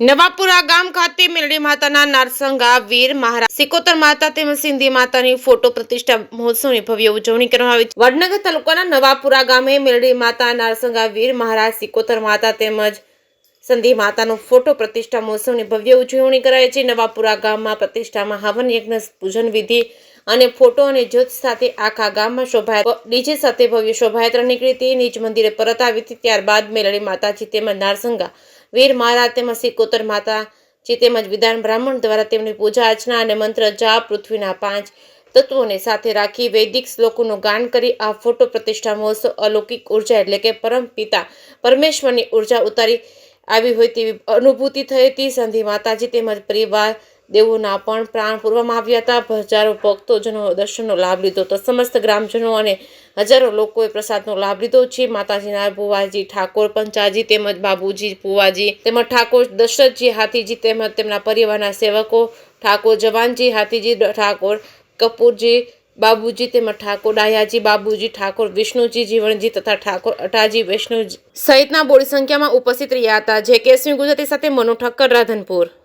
નવાપુરા ગામ ખાતે મેલડી માતાના નારસંગા વીર મહારાજ સિકોતર માતા તેમજ સિંધી માતાની ફોટો પ્રતિષ્ઠા મહોત્સવની ભવ્ય ઉજવણી કરવામાં આવી. વડનગર તાલુકાના નવાપુરા ગામે મેલડી માતા નારસંગા વીર મહારાજ સિકોતર માતા તેમજ સિંધી માતાનો ફોટો પ્રતિષ્ઠા મહોત્સવની ભવ્ય ઉજવણી કરાઈ છે. નવાપુરા ગામમાં પ્રતિષ્ઠામાં હવન યજ્ઞ પૂજન વિધિ અને ફોટો અને જ્યોત સાથે આખા ગામમાં શોભાયાત્રા ડીજે સાથે ભવ્ય શોભાયાત્રા નીકળી હતી. નિજ મંદિરે પરત આવી હતી. ત્યારબાદ મેલડી માતાજી તેમજ નારસંગા વીર મહારાજ તેમજ સિકોતર માતાજી તેમજ વિધાન બ્રાહ્મણ દ્વારા તેમની પૂજા અર્ચના અને મંત્ર જાપ પૃથ્વીના 5 તત્વોને સાથે રાખી વૈદિક શ્લોકોનું ગાન કરી આ ફોટો પ્રતિષ્ઠા મહોત્સવ અલૌકિક ઉર્જા એટલે કે પરમ પિતા પરમેશ્વરની ઉર્જા ઉતારી આવી હોય તેવી અનુભૂતિ થઈ હતી. સિંધી માતાજી તેમજ પરિવાર દેવોના પણ પ્રાણ પૂરવામાં આવ્યા હતા. હજારો ભક્તોજનો દર્શનનો લાભ લીધો તો સમસ્ત ગ્રામજનો અને હજારો લોકોએ પ્રસાદનો લાભ લીધો છે. માતાજીના ભુવાજી ઠાકોર પંચાજી તેમજ બાબુજી ભુવાજી તેમજ ઠાકોર દશરથજી હાથીજી તેમજ તેમના પરિવારના સેવકો ઠાકોર જવાનજી હાથીજી ઠાકોર કપૂરજી બાબુજી તેમજ ઠાકોર ડાયાજી બાબુજી ઠાકોર વિષ્ણુજી જીવણજી તથા ઠાકોર અટાજી વૈષ્ણવજી સહિતના બોડી સંખ્યામાં ઉપસ્થિત રહ્યા હતા. જે કેસવી ગુજરાતી સાથે મનુ ઠક્કર રાધનપુર.